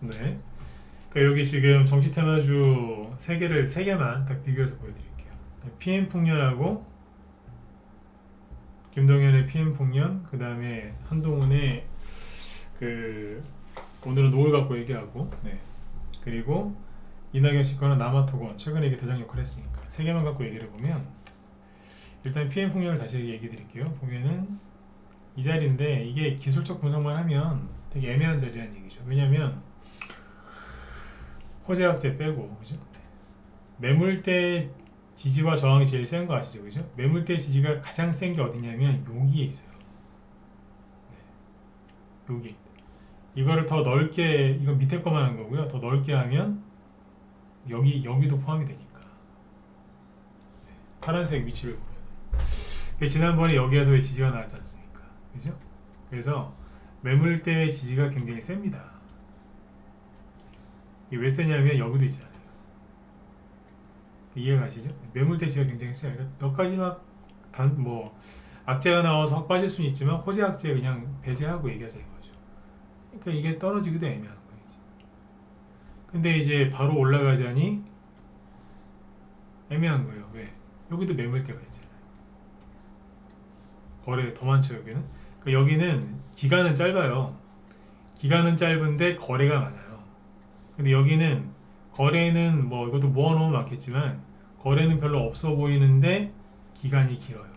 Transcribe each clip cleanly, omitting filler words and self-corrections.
네. 그러니까 여기 지금 정치 테마주 세 개만 딱 비교해서 보여드릴게요. PM 풍년하고 김동연의 PM 풍년, 그 다음에 한동훈의 그 오늘은 노을 갖고 얘기하고, 네. 그리고 이낙연 씨 거는 남아토건 최근에 이게 대장 역할을 했으니까 세 개만 갖고 얘기를 보면 일단 PM 풍년을 다시 얘기해 드릴게요. 보면은 이 자리인데 이게 기술적 분석만 하면 되게 애매한 자리라는 얘기죠. 왜냐면 호재학제 빼고, 그죠? 매물대 지지와 저항이 제일 센 거 아시죠? 그죠? 매물대 지지가 가장 센 게 어디냐면 여기에 있어요. 네. 여기. 이거를 더 넓게, 이건 밑에 거만 한 거고요. 더 넓게 하면 여기도 포함이 되니까. 네. 파란색 위치를 보면. 지난번에 여기에서 왜 지지가 나왔지 않습니까? 그죠? 그래서 매물대 지지가 굉장히 셉니다. 이게 왜 세냐면 여기도 있잖아요. 이해가 가시죠? 매물대 지지가 굉장히 세요. 그러니까 여기까지 뭐 악재가 나와서 확 빠질 수는 있지만 호재 악재 그냥 배제하고 얘기하자 이거죠. 그러니까 이게 떨어지기도 애매한 거예요. 이제. 근데 이제 바로 올라가자니 애매한 거예요. 왜? 여기도 매물대가 있잖아요. 거래 더 많죠 여기는. 그러니까 여기는 기간은 짧아요. 기간은 짧은데 거래가 많아요. 근데 여기는 거래는 뭐 이것도 모아놓으면 많겠지만 거래는 별로 없어 보이는데 기간이 길어요.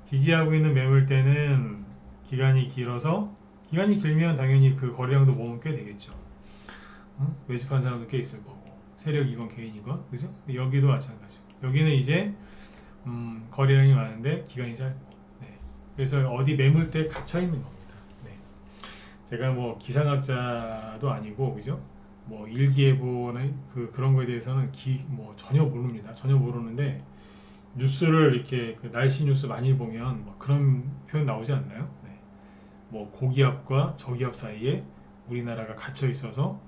지지하고 있는 매물대는 기간이 길어서 기간이 길면 당연히 그 거래량도 모으면 꽤 되겠죠. 매집한 사람도 꽤 있을 거고 세력이건 개인이건 그죠? 여기도 마찬가지고 여기는 이제 거래량이 많은데 기간이 짧고 네. 그래서 어디 매물대에 갇혀 있는 겁니다. 네. 제가 뭐 기상학자도 아니고 그죠? 뭐 일기예보나 그런 거에 대해서는 뭐 전혀 모릅니다. 전혀 모르는데 뉴스를 이렇게 그 날씨 뉴스 많이 보면 뭐 그런 표현 나오지 않나요? 네. 뭐 고기압과 저기압 사이에 우리나라가 갇혀 있어서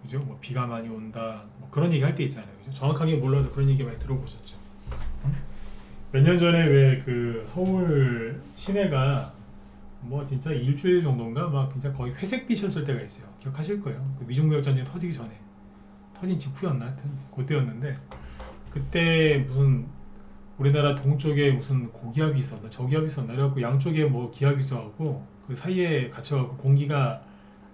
그죠? 뭐 비가 많이 온다 뭐 그런 얘기 할 때 있잖아요. 그죠? 정확하게 몰라도 그런 얘기 많이 들어보셨죠? 몇 년 전에 왜 그 서울 시내가 뭐 진짜 일주일 정도인가 막 진짜 거의 회색빛이었을 때가 있어요. 기억하실 거예요. 그 미중무역 전쟁 터지기 전에 터진 직후였나 하여튼 그때였는데 그때 무슨 우리나라 동쪽에 무슨 고기압이 있었나 저기압이 있었나 그래갖고 양쪽에 뭐 기압이 있어갖고 그 사이에 갇혀갖고 공기가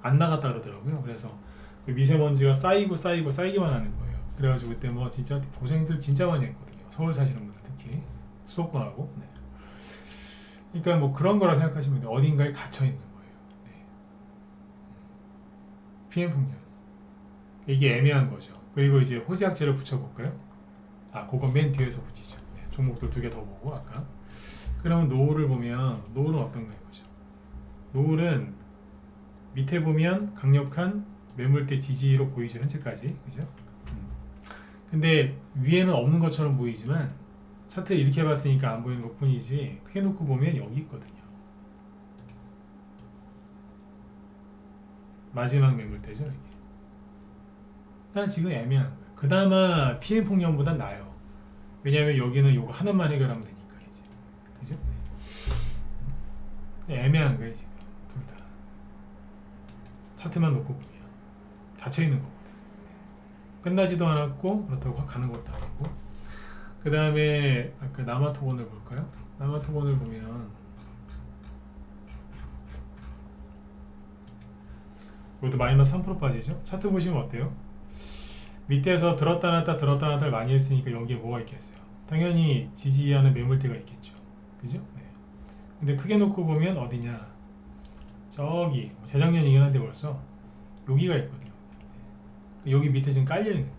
안 나갔다 그러더라고요. 그래서 그 미세먼지가 쌓이기만 하는 거예요. 그래가지고 그때 뭐 진짜 고생들 진짜 많이 했거든요. 서울 사시는 분들 특히 수도권하고 네. 그러니까 뭐 그런 거라 생각하시면 돼요. 어딘가에 갇혀 있는 거예요. 네. PM 풍년 이게 애매한 거죠. 그리고 이제 호재학제를 붙여볼까요? 그건 맨 뒤에서 붙이죠. 네. 종목들 두 개 더 보고 아까 그러면 노을을 보면 노을은 어떤가 이거죠. 노을은 밑에 보면 강력한 매물대 지지로 보이죠 현재까지 그죠? 근데 위에는 없는 것처럼 보이지만 차트를 이렇게 봤으니까 안 보이는 것 뿐이지 크게 놓고 보면 여기 있거든요. 마지막 매물대죠 이게. 난 지금 애매한 거예요. 그나마 PM 폭력보단 나아요. 왜냐하면 여기는 요거 하나만 해결하면 되니까 이제 그죠? 애매한 거예요 지금 둘 다. 차트만 놓고 보면 닫혀 있는 거거든요. 끝나지도 않았고 그렇다고 확 가는 것도 아니고. 그 다음에 아까 남아토건을 볼까요? 남아토건을 보면 이것도 마이너스 3% 빠지죠? 차트 보시면 어때요? 밑에서 들었다 놨다를 많이 했으니까 여기에 뭐가 있겠어요? 당연히 지지하는 매물대가 있겠죠. 그죠? 네. 근데 크게 놓고 보면 어디냐? 저기 재작년이긴 한데 벌써 여기가 있거든요. 네. 여기 밑에 지금 깔려 있는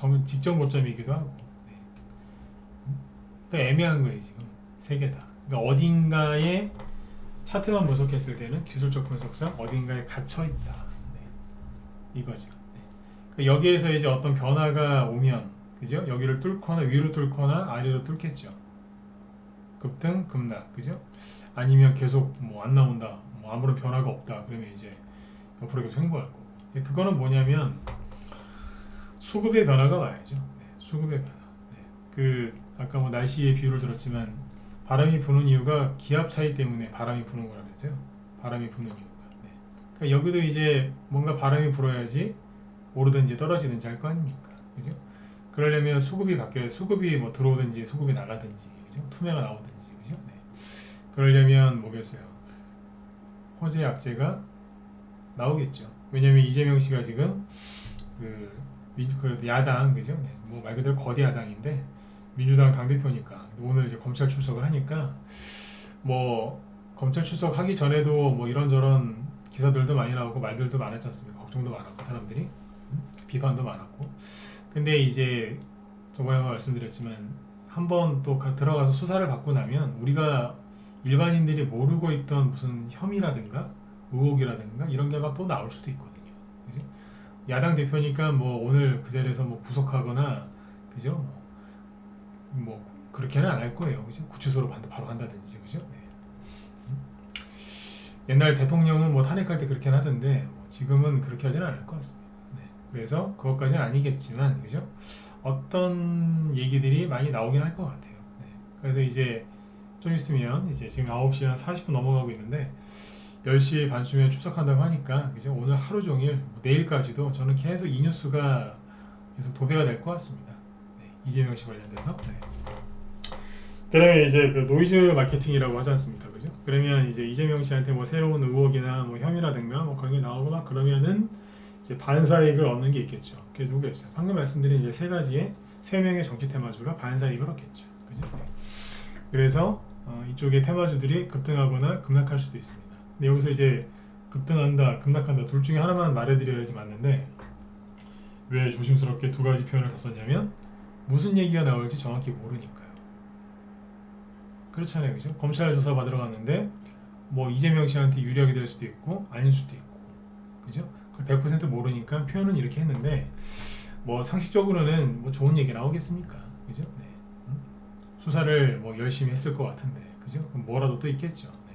거예요. 직전 고점이기도 하고. 그러니까 애매한 거예요 지금 세 개 다. 그러니까 어딘가에 차트만 분석했을 때는 기술적 분석상 어딘가에 갇혀 있다. 네. 이거죠. 네. 그러니까 여기에서 이제 어떤 변화가 오면 그죠? 여기를 뚫거나 위로 뚫거나 아래로 뚫겠죠. 급등 급락 그죠? 아니면 계속 뭐 안 나온다. 뭐 아무런 변화가 없다. 그러면 이제 옆으로 계속 횡보할 거고. 그거는 뭐냐면 수급의 변화가 와야죠. 네. 수급의 변화. 네. 그 아까 뭐 날씨의 비유를 들었지만 바람이 부는 이유가 기압 차이 때문에 바람이 부는 거라 그랬어요. 바람이 부는 이유가. 네. 그러니까 여기도 이제 뭔가 바람이 불어야지 오르든지 떨어지든지 할 거 아닙니까? 그죠? 그러려면 수급이 바뀌어야 수급이 뭐 들어오든지 수급이 나가든지 그죠? 투매가 나오든지 그죠? 네. 그러려면 뭐겠어요? 호재 악재가 나오겠죠. 왜냐면 이재명 씨가 지금 그 야당 그죠? 네. 뭐 말 그대로 거대 야당인데 민주당 당대표니까 오늘 이제 검찰 출석을 하니까 뭐 검찰 출석하기 전에도 뭐 이런저런 기사들도 많이 나오고 말들도 많았지 않습니까? 걱정도 많았고 사람들이 비판도 많았고 근데 이제 저번에 말씀드렸지만 한번 또 들어가서 수사를 받고 나면 우리가 일반인들이 모르고 있던 무슨 혐의라든가 의혹이라든가 이런 게 막 또 나올 수도 있거든요. 그죠? 야당 대표니까 뭐 오늘 그 자리에서 뭐 구속하거나 그죠? 뭐 그렇게는 안 할 거예요. 그죠? 구치소로 바로 간다든지 그죠? 네. 옛날 대통령은 뭐 탄핵할 때 그렇게 하던데 지금은 그렇게 하지는 않을 것 같습니다. 네. 그래서 그것까지는 아니겠지만 그죠? 어떤 얘기들이 많이 나오긴 할 것 같아요. 네. 그래서 이제 좀 있으면 이제 지금 9시 한 40분 넘어가고 있는데 10시 반쯤에 출석한다고 하니까 그죠? 오늘 하루 종일 뭐 내일까지도 저는 계속 이 뉴스가 계속 도배가 될 것 같습니다. 네. 이재명 씨 관련돼서. 네. 그러면 이제 그 노이즈 마케팅이라고 하지 않습니까? 그죠? 그러면 이제 이재명 씨한테 뭐 새로운 의혹이나 뭐 혐의라든가 뭐 그런 게 나오고 막 그러면은 이제 반사이익을 얻는 게 있겠죠. 그게 누구였어요? 방금 말씀드린 이제 세 명의 정치 테마주가 반사이익을 얻겠죠. 그죠? 네. 그래서 이쪽의 테마주들이 급등하거나 급락할 수도 있습니다. 근데 여기서 이제 급등한다, 급락한다 둘 중에 하나만 말해드려야지 맞는데 왜 조심스럽게 두 가지 표현을 다 썼냐면 무슨 얘기가 나올지 정확히 모르니까요. 그렇잖아요, 그죠? 검찰 조사 받으러 갔는데 뭐 이재명 씨한테 유리하게 될 수도 있고 아닐 수도 있고, 그죠? 그걸 100% 모르니까 표현은 이렇게 했는데 뭐 상식적으로는 뭐 좋은 얘기 나오겠습니까, 그죠? 네. 수사를 뭐 열심히 했을 것 같은데, 그죠? 그럼 뭐라도 또 있겠죠. 네.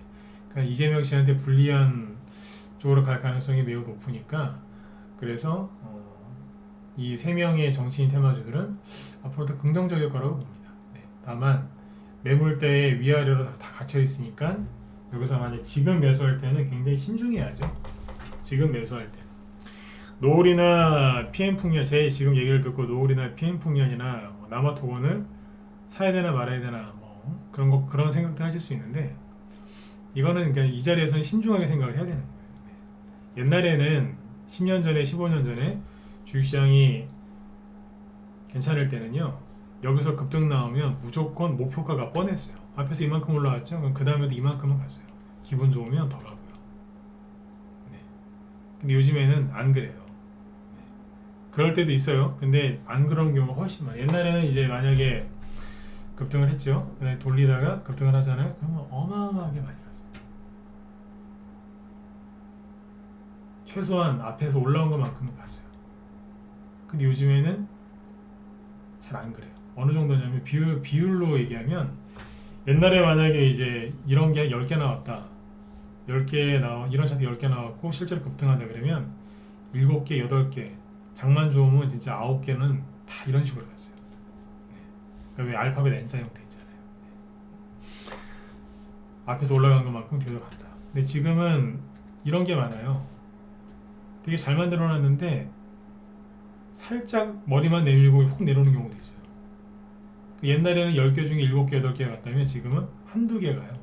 그러니까 이재명 씨한테 불리한 쪽으로 갈 가능성이 매우 높으니까 그래서 이 세 명의 정치인 테마주들은 앞으로 더 긍정적일 거라고 봅니다. 네. 다만 매물대에 위아래로 다 갇혀 있으니까 여기서 만약 지금 매수할 때는 굉장히 신중해야죠. 지금 매수할 때 노을이나 PM풍년 제 지금 얘기를 듣고 노을이나 PM풍년이나 남아토건을 사야 되나 말아야 되나 뭐 그런 생각들 하실 수 있는데 이거는 그러니까 이 자리에서는 신중하게 생각을 해야 되는 거예요. 옛날에는 10년 전에 15년 전에 주식시장이 괜찮을 때는요 여기서 급등 나오면 무조건 목표가가 뻔했어요. 앞에서 이만큼 올라왔죠? 그럼 그 다음에도 이만큼은 갔어요. 기분 좋으면 더 가고요. 네. 근데 요즘에는 안 그래요. 네. 그럴 때도 있어요. 근데 안 그런 경우가 훨씬 많아요. 옛날에는 이제 만약에 급등을 했죠. 그다음에 돌리다가 급등을 하잖아요. 그러면 어마어마하게 많이 가요. 최소한 앞에서 올라온 것만큼은 갔어요. 근데 요즘에는 잘 안 그래요. 어느 정도냐면 비율로 얘기하면 옛날에 만약에 이제 이런 게 10개 나왔다. 10개 이런 차트 10개 나왔고 실제로 급등하다 그러면 7개, 8개 장만 좋으면 진짜 9개는 다 이런 식으로 갔어요. 네. 왜 알파벳 N자 형태 있잖아요. 네. 앞에서 올라간 것만큼 뒤로 간다. 근데 지금은 이런 게 많아요. 되게 잘 만들어놨는데 살짝 머리만 내밀고 훅 내려오는 경우도 있어요. 옛날에는 10개 중에 7개, 8개가 갔다면 지금은 한두 개 가요.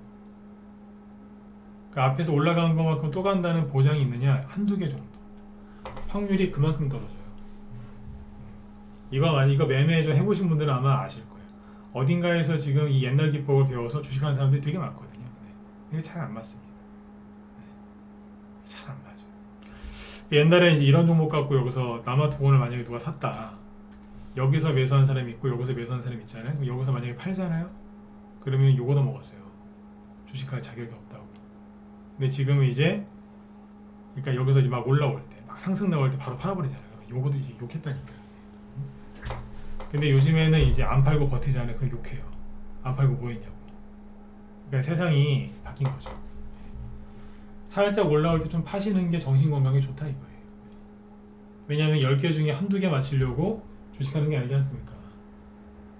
그 앞에서 올라간 것만큼 또 간다는 보장이 있느냐? 한두 개 정도. 확률이 그만큼 떨어져요. 이거 매매 좀 해보신 분들은 아마 아실 거예요. 어딘가에서 지금 이 옛날 기법을 배워서 주식하는 사람들이 되게 많거든요. 네. 이게 잘 안 맞습니다. 네. 잘 안 맞아요. 옛날에 이제 이런 종목 갖고 여기서 남아토건을 만약에 누가 샀다. 여기서 매수한 사람이 있고 여기서 매수한 사람이 있잖아요. 여기서 만약에 팔잖아요. 그러면 요거도 먹었어요. 주식할 자격이 없다고. 근데 지금은 이제 그러니까 여기서 이제 막 올라올 때, 막 상승 나올 때 바로 팔아버리잖아요. 요거도 이제 욕했다니까요. 근데 요즘에는 이제 안 팔고 버티잖아요. 그럼 욕해요. 안 팔고 뭐 했냐고. 그러니까 세상이 바뀐 거죠. 살짝 올라올 때 좀 파시는 게 정신 건강에 좋다 이거예요. 왜냐하면 10개 중에 한두 개 맞추려고 주식하는 게 아니지 않습니까?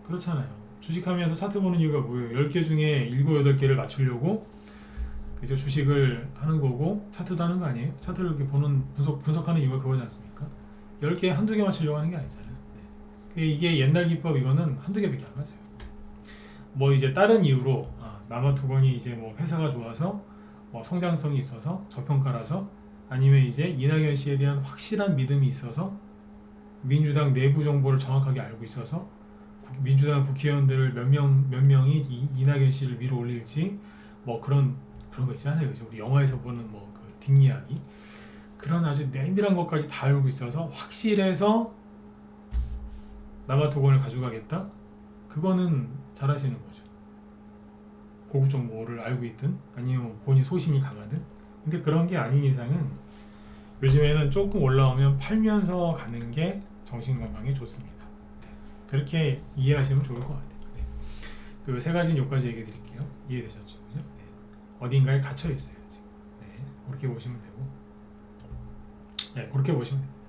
그렇잖아요. 주식하면서 차트 보는 이유가 뭐예요? 10개 중에 7, 8개를 맞추려고 그죠? 주식을 하는 거고 차트도 하는 거 아니에요? 차트를 이렇게 보는 분석하는 이유가 그거지 않습니까? 10개 한두 개 맞추려고 하는 게 아니잖아요. 네. 이게 옛날 기법 이거는 한두 개밖에 안 맞아요. 뭐 이제 다른 이유로 남아토건이 이제 뭐 회사가 좋아서 뭐 성장성이 있어서 저평가라서 아니면 이제 이낙연 씨에 대한 확실한 믿음이 있어서 민주당 내부 정보를 정확하게 알고 있어서 민주당 국회의원들 몇 명이 이낙연 씨를 밀어 올릴지 뭐 그런 거 있잖아요. 그죠? 우리 영화에서 보는 뭐 그 뒷이야기 그런 아주 내밀한 것까지 다 알고 있어서 확실해서 남아토건을 가져가겠다. 그거는 잘하시는 거죠. 고급 정보를 알고 있든 아니면 본인 소신이 강하든. 근데 그런 게 아닌 이상은 요즘에는 조금 올라오면 팔면서 가는 게 정신 건강에 좋습니다. 네. 그렇게 이해하시면 좋을 것 같아요. 네. 그 세 가지는 여기까지 얘기해 드릴게요. 이해되셨죠? 그죠? 네. 어딘가에 갇혀 있어요 지금. 네. 그렇게 보시면 되고, 네, 그렇게 보시면 됩니다.